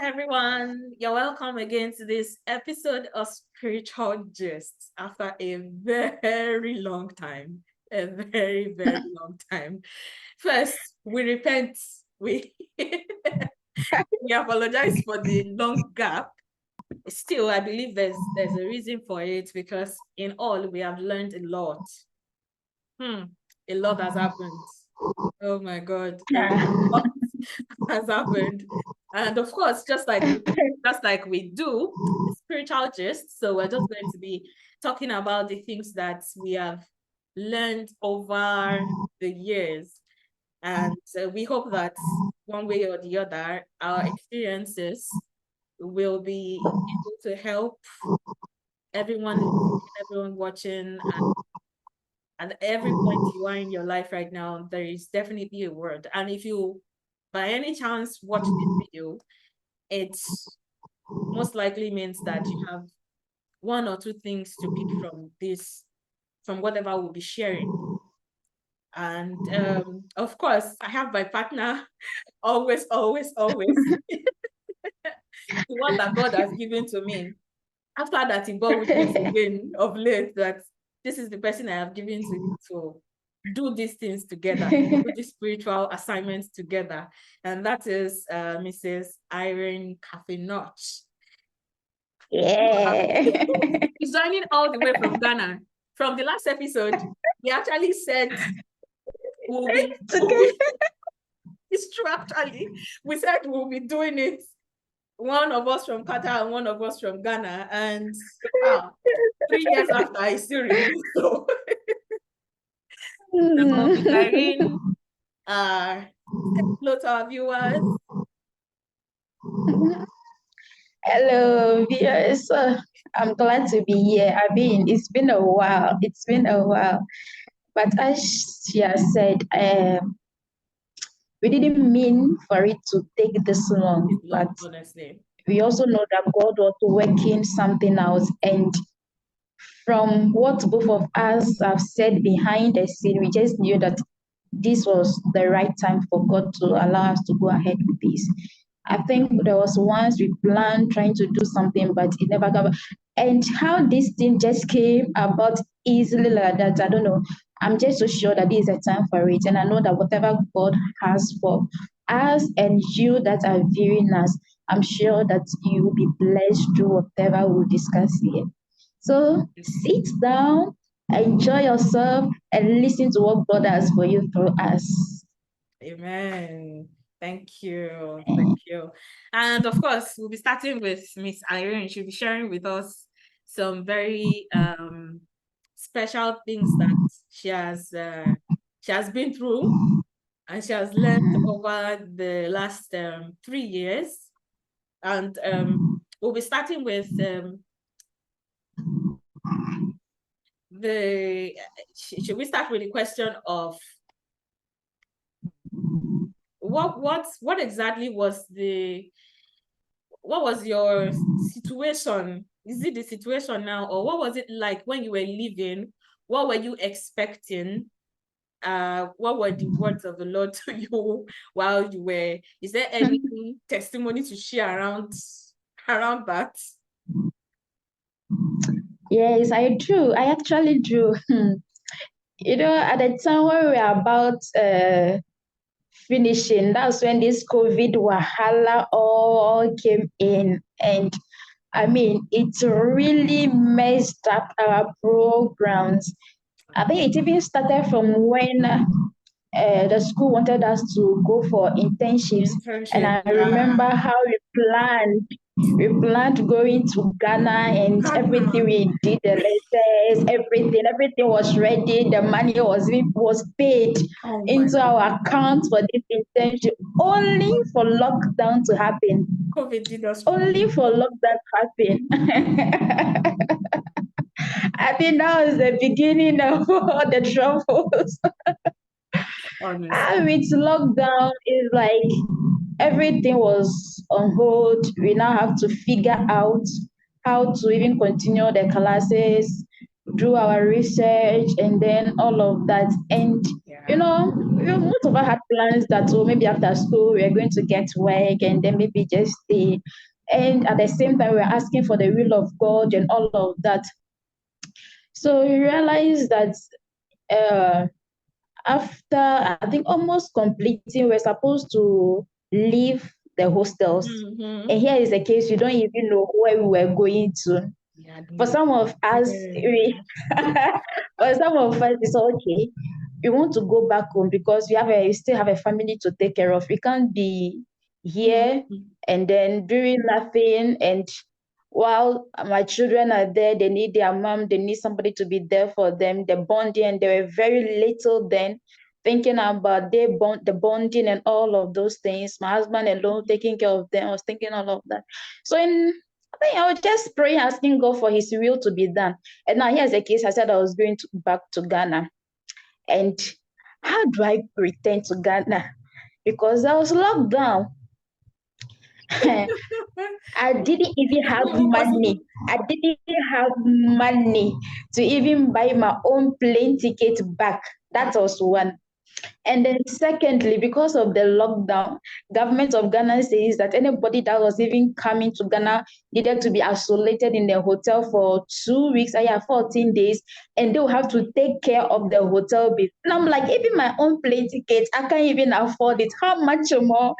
everyone. You're welcome again to this episode of Spiritual Gists after a very long time. A very, very long time. First, we repent. We we apologize for the long gap. Still, I believe there's a reason for it because in all we have learned a lot. A lot has happened. Oh my God. A lot has happened. And of course, just like we do spiritual gist, so we're just going to be talking about the things that we have learned over the years. And we hope that one way or the other, our experiences will be able to help everyone watching, and every point you are in your life right now, there is definitely a word. And if you by any chance watch this video, it most likely means that you have one or two things to pick from whatever we'll be sharing. And of course, I have my partner, always, the one that God has given to me. After that, he bore witness again of late that this is the person I have given to do these things together, do these spiritual assignments together. And that is Mrs. Irene Kafe-Notch. Yeah. He's joining all the way from Ghana. From the last episode, he actually said it's true actually. We said we'll be doing it. One of us from Qatar and one of us from Ghana. And 3 years after, I still remain so. Irene, hello to our viewers. Hello, viewers. I'm glad to be here. It's been a while. But as she has said, we didn't mean for it to take this long. But honestly, we also know that God was working something out. And from what both of us have said behind the scene, we just knew that this was the right time for God to allow us to go ahead with this. I think there was once we planned trying to do something, but it never got. And how this thing just came about easily like that, I don't know. I'm just so sure that this is a time for it. And I know that whatever God has for us and you that are viewing us, I'm sure that you will be blessed through whatever we'll discuss here. So sit down, enjoy yourself, and listen to what God has for you through us. Amen. Thank you. And of course, we'll be starting with Miss Irene. She'll be sharing with us some very special things that she has been through and she has learned over the last 3 years. And we'll be starting with should we start with the question of what exactly was your situation? Is it the situation now, or what was it like when you were living? What were you expecting? What were the words of the Lord to you while you were? Is there any testimony to share around that? Yes, I do. I actually do. At the time when we were about finishing, that's when this COVID wahala all came in. And it really messed up our programs. I think it even started from when the school wanted us to go for internships. And I remember how we planned going to Ghana and everything. We did the letters, everything was ready. The money was paid into our account for this internship, only for lockdown to happen. COVID did us only for lockdown to happen. I think that was the beginning of all the troubles. With lockdown, it's like everything was on hold. We now have to figure out how to even continue the classes, do our research, and then all of that. And most of us had plans that, maybe after school we are going to get work and then maybe just stay. And at the same time, we're asking for the will of God and all of that. So we realized that uh, after, I think, almost completing, we're supposed to leave the hostels. Mm-hmm. And here is the case, you don't even know where we were going to. Yeah, For some of us, for some of us, it's okay. We want to go back home because we still have a family to take care of. We can't be here Mm-hmm. and then doing nothing. And while my children are there, they need their mom, they need somebody to be there for them. The bonding, and they were very little then, thinking about the bonding and all of those things. My husband alone taking care of them, I was thinking all of that. So I think I was just praying, asking God for His will to be done. And now here's the case. I said I was going back to Ghana. And how do I return to Ghana? Because I was locked down. I didn't even have money. I didn't have money to even buy my own plane ticket back. That was one. And then secondly, because of the lockdown, government of Ghana says that anybody that was even coming to Ghana needed to be isolated in the hotel for 2 weeks, 14 days, and they'll have to take care of the hotel bill. And I'm like, even my own plane ticket, I can't even afford it. How much more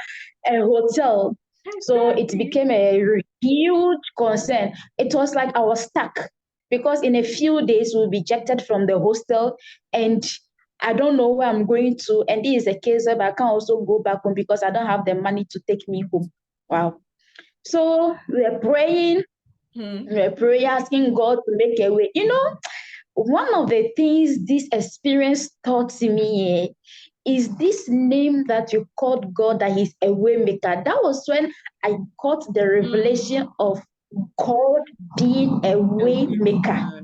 a hotel? So it became a huge concern. It was like I was stuck because in a few days we'll be ejected from the hostel, and I don't know where I'm going to. And this is a case where I can also go back home because I don't have the money to take me home. Wow. So we're praying, asking God to make a way. One of the things this experience taught me is this name that you called God, that He's a way maker. That was when I got the revelation of God being a way maker.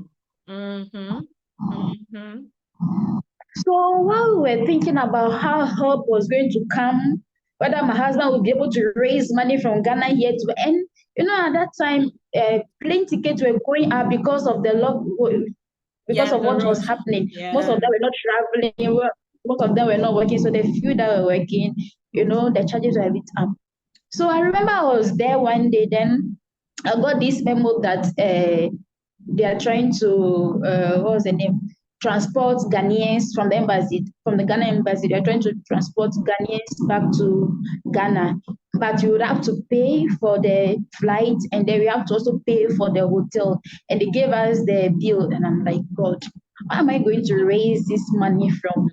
Mm-hmm. Mm-hmm. So while we were thinking about how help was going to come, whether my husband would be able to raise money from Ghana here to, and at that time, plane tickets were going up because of the because of the what was rush. happening. Most Yeah. of them were not traveling. Most of them were not working. So the few that were working, the charges were a bit up. So I remember I was there one day. Then I got this memo that they are trying to what was the name? Transport Ghanaians from the embassy, from the Ghana embassy. They're trying to transport Ghanaians back to Ghana, but you would have to pay for the flight, and then we have to also pay for the hotel. And they gave us the bill, and I'm like, God, where am I going to raise this money from?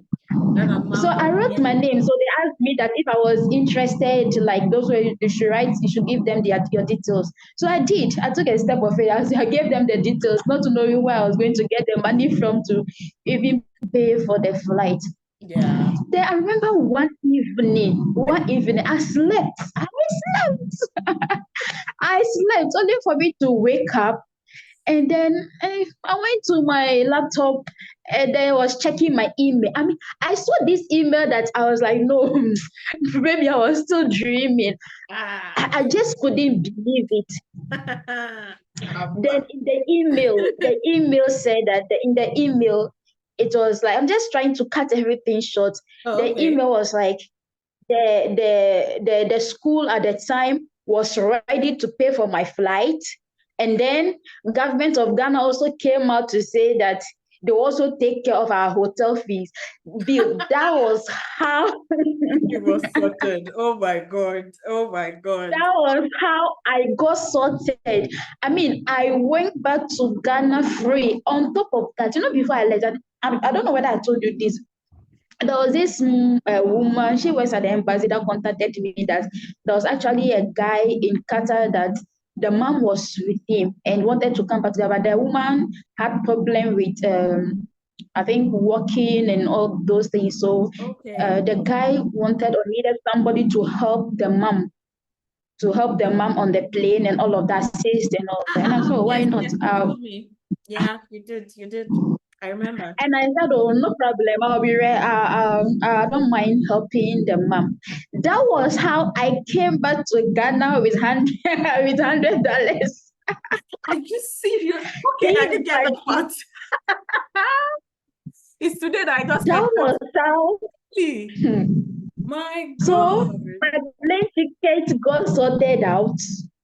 So I wrote my name. So they asked me that if I was interested, like those were you should write, you should give them your details. So I did. I took a step of it. I gave them the details, not to know where I was going to get the money from to even pay for the flight. Yeah. Then I remember one evening, I slept. I slept only for me to wake up. And then I went to my laptop and then I was checking my email. I mean, I saw this email that I was like, no, maybe I was still dreaming. I just couldn't believe it. Then in the email said that in the email, it was like, I'm just trying to cut everything short. The email was like, the school at the time was ready to pay for my flight. And then government of Ghana also came out to say that they also take care of our hotel fees. Bill, that was how it was sorted. Oh my God. Oh my God. That was how I got sorted. I mean, I went back to Ghana free. On top of that, before I left, I don't know whether I told you this. There was this woman, she works at the embassy, that contacted me that there was actually a guy in Qatar that the mom was with him and wanted to come back together. But the woman had problem with, I think, walking and all those things. So the guy wanted or needed somebody to help the mom on the plane and all of that, assist and all that. And I said, why not? Yeah, you did. I remember. And I said, oh, no problem. I'll be ready. I don't mind helping the mom. That was how I came back to Ghana with $100. Are you serious? Okay, I didn't get that part. It's today that I just That heard was how. that. My So God. my plane ticket got sorted out,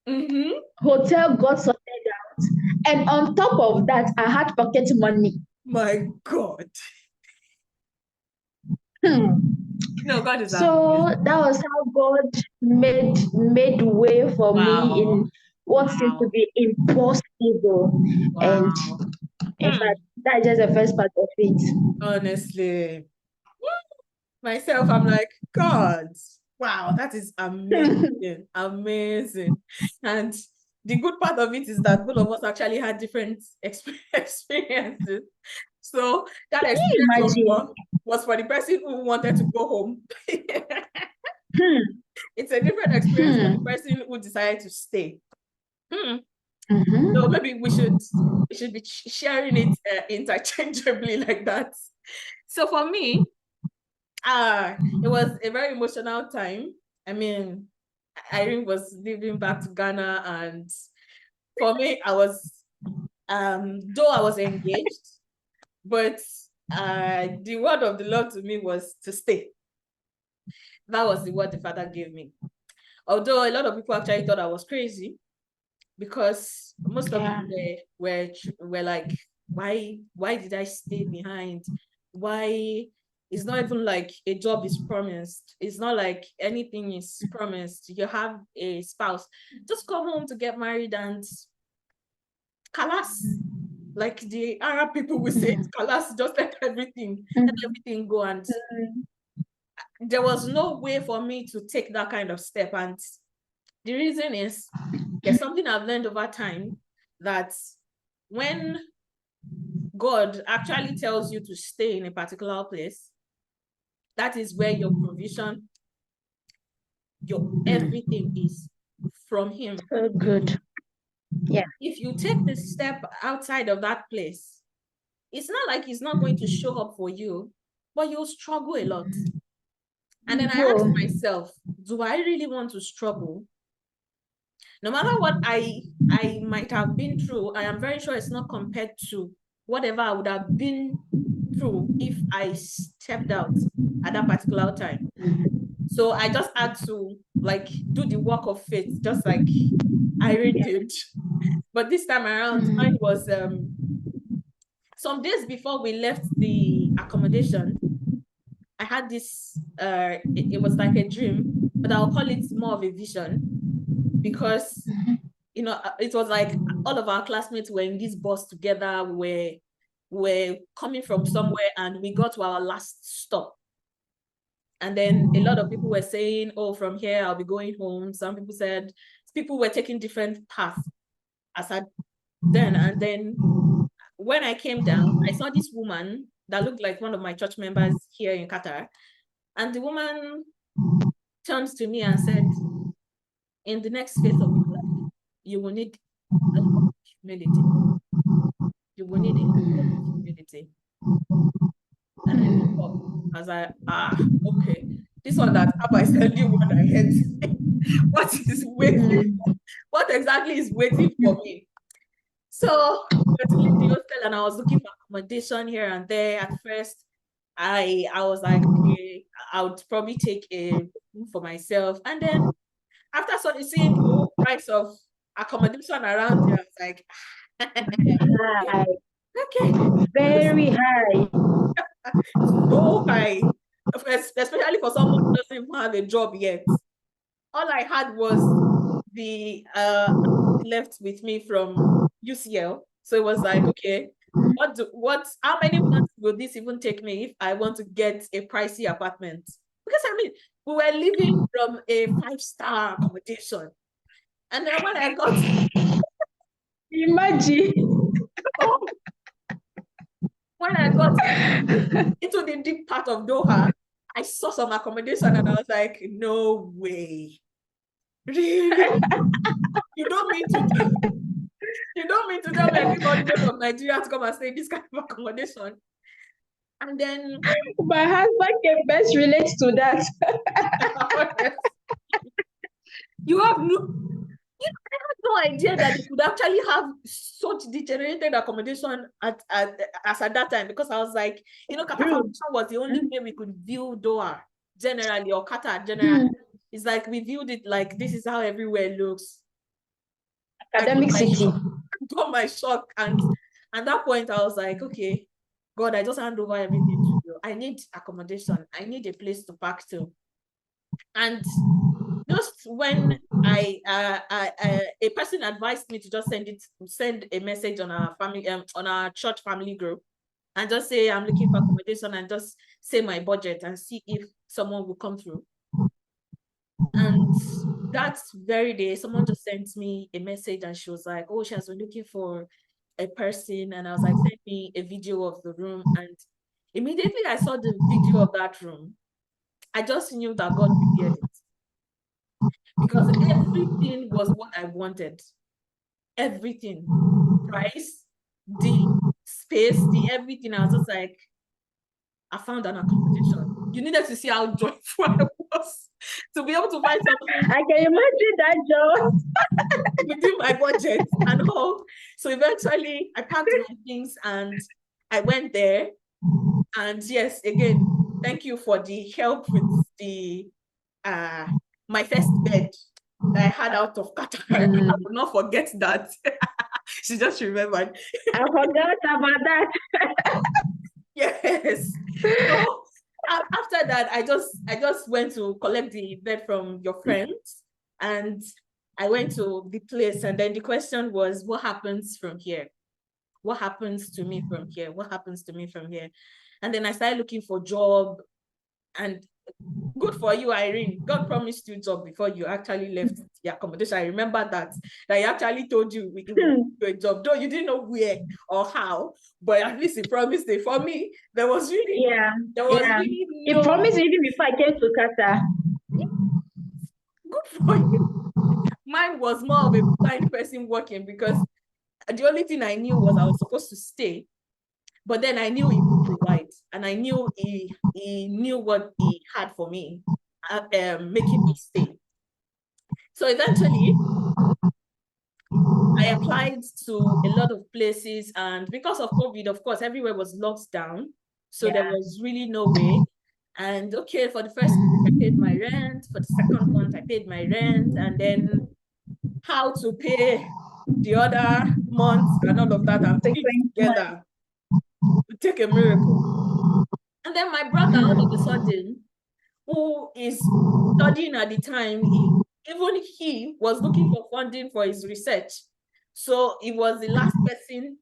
Mm-hmm. hotel got sorted out, and on top of that, I had pocket money. My God. Hmm. No, God is So amazing. that was how God made way for me Wow. in what seemed to Wow. be impossible. And Wow. in Hmm. fact, that's just the first part of it. Honestly, myself, I'm like, God, wow, that is amazing. Amazing. And the good part of it is that both of us actually had different experiences. So that Can you experience imagine? was for the person who wanted to go home. Hmm. It's a different experience for the Hmm. person who decided to stay. Hmm. So Mm-hmm. maybe we should be sharing it interchangeably like that. So for me, it was a very emotional time. I mean, Irene was living back to Ghana, and for me, I was though I was engaged, but the word of the Lord to me was to stay. That was the word the Father gave me. Although a lot of people actually thought I was crazy, because most of them were like, why did I stay behind? Why? It's not even like a job is promised. It's not like anything is promised. You have a spouse. Just come home to get married and kalas. Like the Arab people will say, kalas, just let everything go. And there was no way for me to take that kind of step. And the reason is there's something I've learned over time, that when God actually tells you to stay in a particular place, that is where your provision, your everything is from Him. So good. Yeah. If you take the step outside of that place, it's not like He's not going to show up for you, but you'll struggle a lot. And then I asked Whoa. myself, do I really want to struggle? No matter what I might have been through, I am very sure it's not compared to whatever I would have been through if I stepped out at that particular time. So I just had to like do the work of faith, just like Irene did. But this time around, mine was some days before we left the accommodation. I had this it was like a dream, but I'll call it more of a vision, because it was like all of our classmates were in this bus together. We're coming from somewhere, and we got to our last stop. And then a lot of people were saying, oh, from here, I'll be going home. Some people said, people were taking different paths as I then. And then when I came down, I saw this woman that looked like one of my church members here in Qatar. And the woman turns to me and said, in the next phase of your life, you will need a lot of humility. You will need a lot of humility. And I look up. I was like, okay. This one that Abba is telling you what I had. What is waiting? What exactly is waiting for me? So we were to leave the hostel, and I was looking for accommodation here and there. At first, I was like, okay, I would probably take a room for myself. And then after seeing the whole price of accommodation around there, I was like, High. okay, Very high. so high, especially for someone who doesn't even have a job yet. All I had was the left with me from UCL. So it was like, okay, how many months will this even take me if I want to get a pricey apartment? Because I mean, we were living from a 5-star accommodation. And then when I got Imagine. when I got into the deep part of Doha, I saw some accommodation and I was like, no way. Really? You don't mean to tell me I came all the way from Nigeria to come and stay in this kind of accommodation. And then My husband can best relate to that. you have no idea that they could actually have such deteriorated accommodation at that time, because I was like, Qatar Foundation was the only way we could view Doha generally, or Qatar generally. It's like we viewed it like this is how everywhere looks. Academic city. Got my shock, and at that point I was like, okay, God, I just hand over everything to you. I need accommodation. I need a place to park to. And just when a person advised me to just send a message on our family, on our church family group, and just say I'm looking for accommodation, and just say my budget and see if someone will come through. And that very day, someone just sent me a message, and she was like, oh, she has been looking for a person. And I was like, send me a video of the room. And immediately I saw the video of that room, I just knew that God prepared it, because everything was what I wanted. Everything, price, the space, the everything. I was just like, I found an accommodation. You needed to see how joyful I was to be able to find something. I can imagine that joy within my budget and all. So eventually I packed my things and I went there. And yes, again, thank you for the help with the my first bed that I had out of Qatar. I will not forget that. She just remembered. I forgot about that. Yes. So after that, I just went to collect the bed from your friends, and I went to the place, and then the question was, what happens from here? What happens to me from here? What happens to me from here? And then I started looking for job, and good for you, Irene. God promised you a job before you actually left the accommodation. I remember that he actually told you we can do a job. Though you didn't know where or how, but at least he promised it. For me, there was really really he promised even before I came to Qatar. Good for you. Mine was more of a blind person working, because the only thing I knew was I was supposed to stay. But then I knew he would provide, and I knew he knew what he had for me, making me stay. So eventually, I applied to a lot of places, and because of COVID, of course, everywhere was locked down. So there was really no way. And okay, for the first month, I paid my rent. For the second month, I paid my rent. And then how to pay the other months and all of that, and put it together. Take a miracle. And then my brother, all of a sudden, who is studying at the time, even he was looking for funding for his research. So he was the last person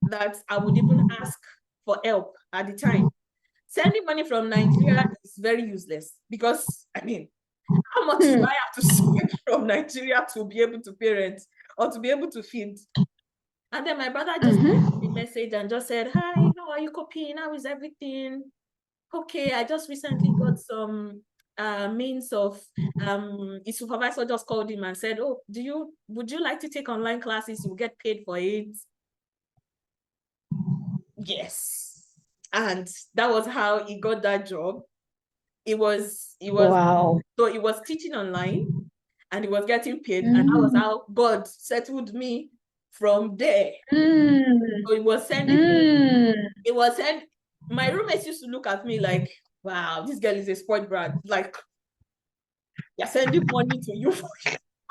that I would even ask for help at the time. Sending money from Nigeria is very useless, because I mean, how much do I have to send from Nigeria to be able to pay rent or to be able to feed? And then my brother just sent me a message and just said, hi, how are you coping? How is everything? Okay, I just recently got some means of, his supervisor just called him and said, oh, would you like to take online classes? You'll get paid for it. Yes. And that was how he got that job. It was wow. So he was teaching online and he was getting paid, and that was how God settled me from there. So it was sending my roommates used to look at me like, wow, this girl is a spoiled brat. Like, you're sending money to you.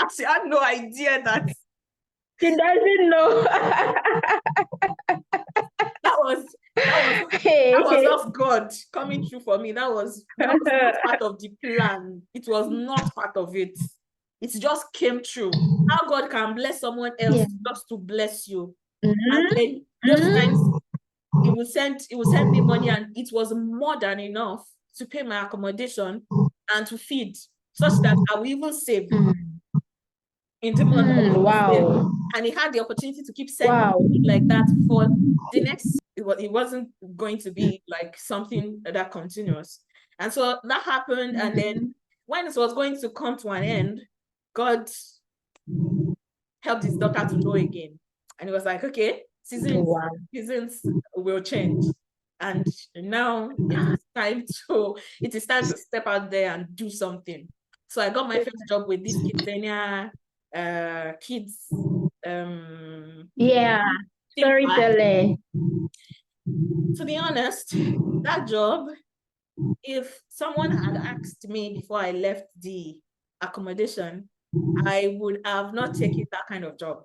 Actually, I had no idea that. She doesn't know. that was just God coming through for me. That was not part of the plan. It was not part of it. It just came true. How God can bless someone else just to bless you. And then those times it will send me money, and it was more than enough to pay my accommodation and to feed, such that I will even save in the month. Wow. And he had the opportunity to keep sending me like that for the next. It wasn't going to be like something that continuous. And so that happened. And then when it was going to come to an end, God helped his daughter to know again. And he was like, okay, seasons will change. And now it is time to step out there and do something. So I got my first job with this Kidzania kids Yeah, theme park. storytelling. To be honest, that job, if someone had asked me before I left the accommodation, I would have not taken that kind of job.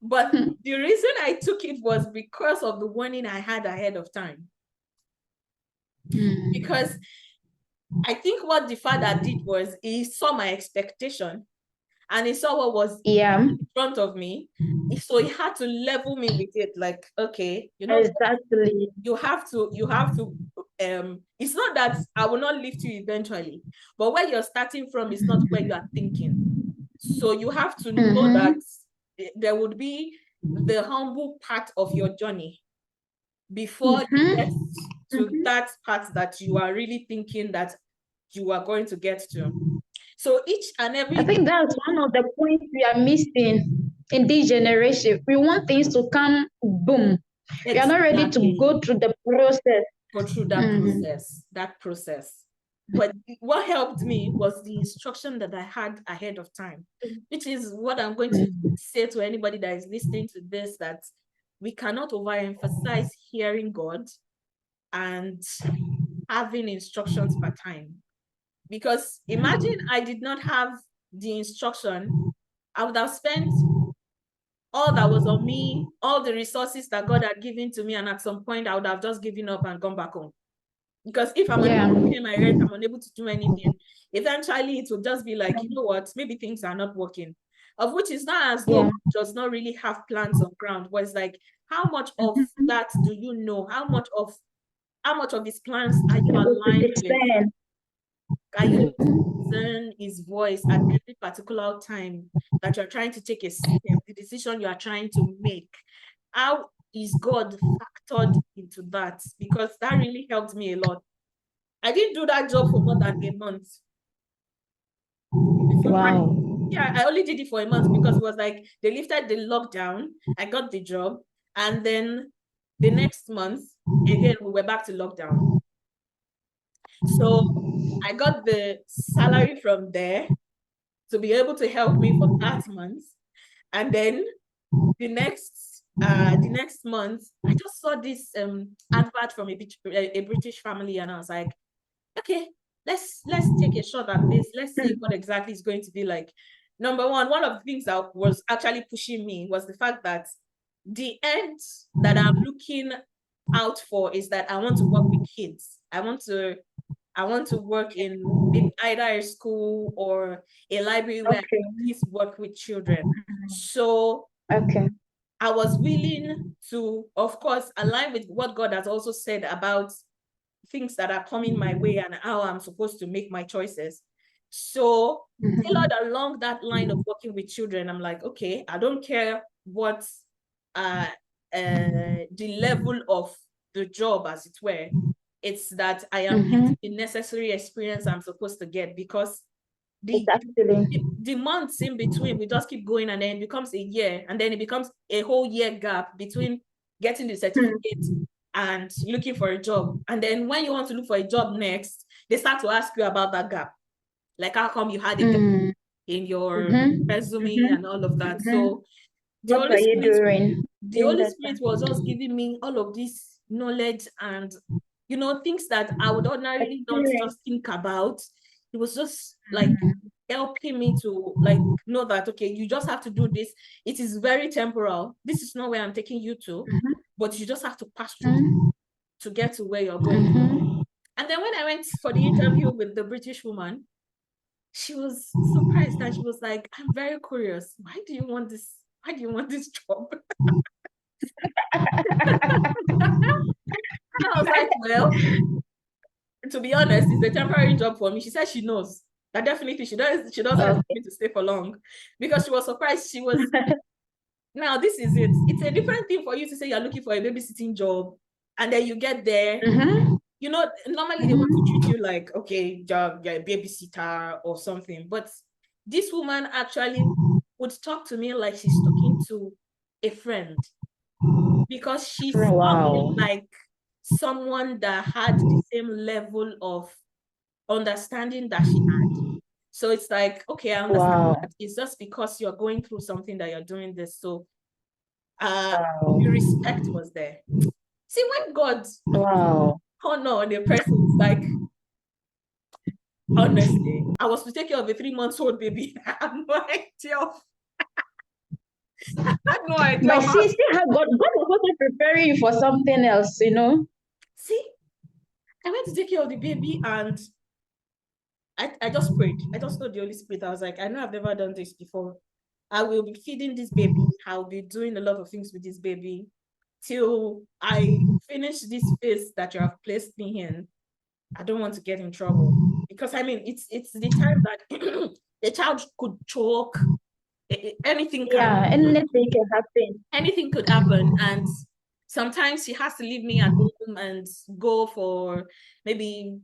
But the reason I took it was because of the warning I had ahead of time. Because I think what the father did was he saw my expectation and he saw what was in front of me. So he had to level me with it, like, okay, you know, exactly. you have to, it's not that I will not lift you eventually, but where you're starting from is not where you are thinking. So you have to know that there would be the humble part of your journey before you get to that part that you are really thinking that you are going to get to. So each and every... I think that's one of the points we are missing in this generation. We want things to come boom. We are not ready to go through the process. Go through that process. But what helped me was the instruction that I had ahead of time, which is what I'm going to say to anybody that is listening to this, that we cannot overemphasize hearing God and having instructions per time. Because imagine I did not have the instruction, I would have spent all that was on me, all the resources that God had given to me, and at some point I would have just given up and gone back home. Because if I'm unable to pay my rent, I'm unable to do anything. Eventually, it will just be like, you know what, maybe things are not working. Of which is not as though does not really have plans on ground, but it's like, how much of that do you know? How much of his plans are you aligned with? Are you able to discern his voice at every particular time that you're trying to take a step, the decision you are trying to make? How is God factored into that? Because that really helped me a lot. I didn't do that job for more than a month. Wow. Yeah, I only did it for a month because it was like they lifted the lockdown. I got the job. And then the next month, again, we were back to lockdown. So I got the salary from there to be able to help me for that month. And then the next month, I just saw this advert from a British family, and I was like, okay, let's take a shot at this. Let's see what exactly it's going to be like. Number one of the things that was actually pushing me was the fact that the end that I'm looking out for is that I want to work with kids. I want to work in either a school or a library where I can at least work with children. So I was willing to, of course, align with what God has also said about things that are coming my way and how I'm supposed to make my choices. So tailored along that line of working with children, I'm like, okay, I don't care what the level of the job, as it were. It's that I am getting the necessary experience I'm supposed to get, because the months in between, we just keep going, and then it becomes a year, and then it becomes a whole year gap between getting the certificate and looking for a job. And then when you want to look for a job next, they start to ask you about that gap. Like, how come you had it in your resume and all of that? So the Holy Spirit was just giving me all of this knowledge and, things that I would ordinarily not just think about. It was just like helping me to know that, okay, you just have to do this. It is very temporal. This is not where I'm taking you to, but you just have to pass through to get to where you're going. And then when I went for the interview with the British woman, she was surprised and she was like, I'm very curious. Why do you want this? Why do you want this job? And I was like, well, to be honest, it's a temporary job for me. She said she knows that definitely she doesn't expect me to stay for long, because she was surprised. She was, now this is it. It's a different thing for you to say you're looking for a babysitting job, and then you get there. Normally they want to treat you like, okay, you're a babysitter or something. But this woman actually would talk to me like she's talking to a friend, because she saw me like someone that had the same level of understanding that she had. So it's like, okay, I understand Wow. that. It's just because you're going through something that you're doing this. So Wow. the respect was there. See, when God Wow. honor on a person, it's like, honestly, I was to take care of a 3-month-old baby. I had no idea. I had no idea. But see how God was also preparing you for something else, you know? See, I went to take care of the baby and I just prayed. I just told the Holy Spirit, I was like, I know I've never done this before. I will be feeding this baby. I'll be doing a lot of things with this baby till I finish this phase that you have placed me in. I don't want to get in trouble. Because I mean, it's the time that the child could choke, anything anything can happen. Anything could happen. And sometimes she has to leave me at home and go for maybe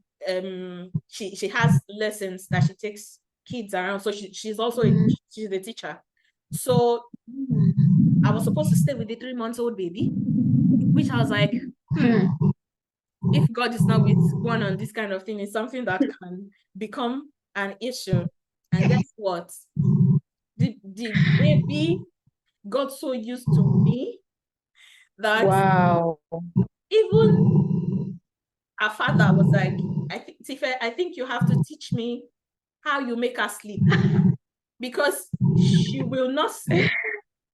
she has lessons that she takes kids around. So she's also she's a teacher. So I was supposed to stay with the 3-month-old baby, which I was like, if God is not with one on this kind of thing, it's something that can become an issue. And guess what? The baby got so used to me that wow. Even our father was like, I think you have to teach me how you make her sleep, because she will not sleep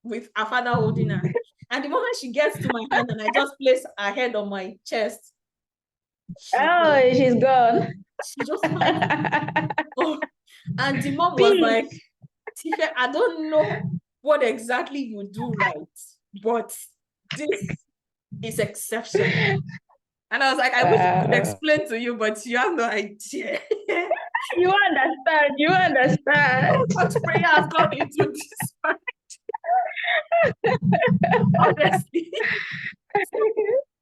with our father holding her. And the moment she gets to my hand and I just place her head on my chest, she's gone. She just oh. And the mom was like, Tife, I don't know what exactly you do right, but this is exceptional. And I was like, I wish I could explain to you, but you have no idea. You understand. You understand. What prayer has gone into this marriage? Honestly.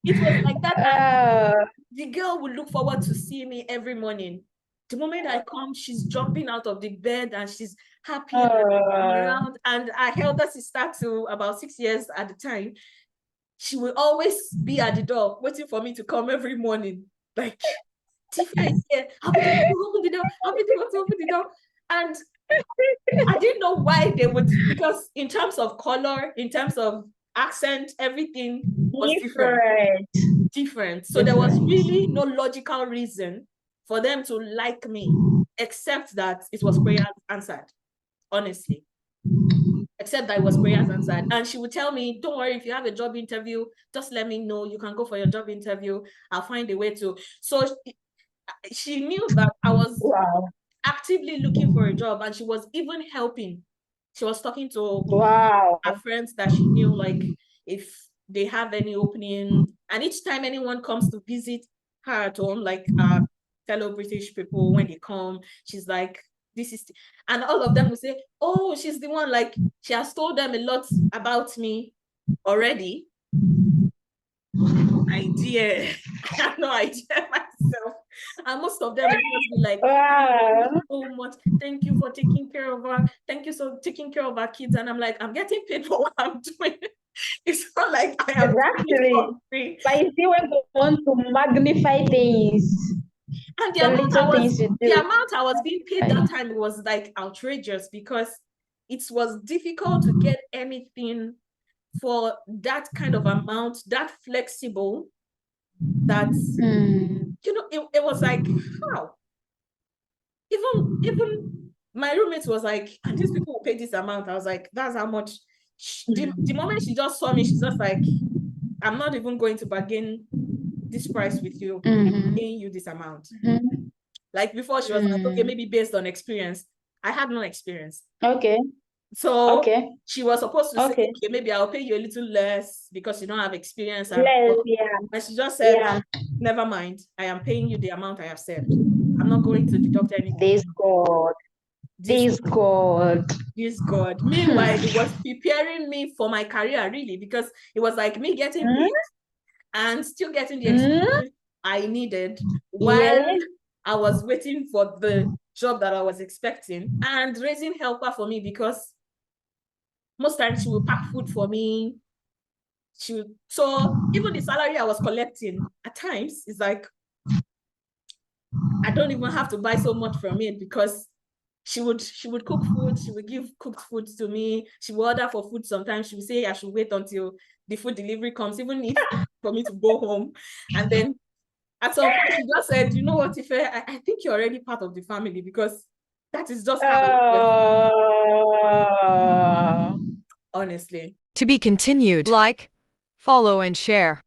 It was like that. The girl would look forward to seeing me every morning. The moment I come, she's jumping out of the bed and she's happy around. And I held her sister to about 6 years at the time. She will always be at the door waiting for me to come every morning. Like, Tifa is here. I'll be the one to open the door. I'll be the one to open the door. And I didn't know why they would, because in terms of color, in terms of accent, everything was different. So there was really no logical reason for them to like me, except that it was prayers answered, honestly. Except that it was prayers answered. And she would tell me, don't worry, if you have a job interview, just let me know. You can go for your job interview. I'll find a way to. So she knew that I was actively looking for a job, and she was even helping. She was talking to her friends that she knew, like if they have any opening. And each time anyone comes to visit her at home, like fellow British people, when they come, she's like, this is, and all of them will say, oh, she's the one, like she has told them a lot about me already. Idea. I have no idea myself. And most of them will just be like, thank you so much. Thank you for taking care of her. Thank you for taking care of our kids. And I'm like, I'm getting paid for what I'm doing. It's not like I am doing it for free. But you see, when you want to magnify things, and the amount I was being paid that time was like outrageous, because it was difficult to get anything for that kind of amount, that flexible, that you know, it was like, how? Even my roommate was like, and these people will pay this amount. I was like, that's how much. The moment she just saw me, she's just like, I'm not even going to bargain this price with you. I'm paying you this amount. Like before, she was like, okay, maybe based on experience. I had no experience. So she was supposed to say, okay, maybe I'll pay you a little less because you don't have experience. And she just said, never mind. I am paying you the amount I have said. I'm not going to deduct anything. This God. Meanwhile, it was preparing me for my career, really, because it was like me getting paid and still getting the experience I needed while I was waiting for the job that I was expecting, and raising helper for me, because most times she will pack food for me. So even the salary I was collecting at times is like, I don't even have to buy so much from it, because she would cook food, she would give cooked food to me, she would order for food sometimes, she would say I should wait until the food delivery comes, even if for me to go home. And then at some point she just said, you know what, Ife, I think you're already part of the family, because that is just how it was, honestly. To be continued. Like, follow, and share.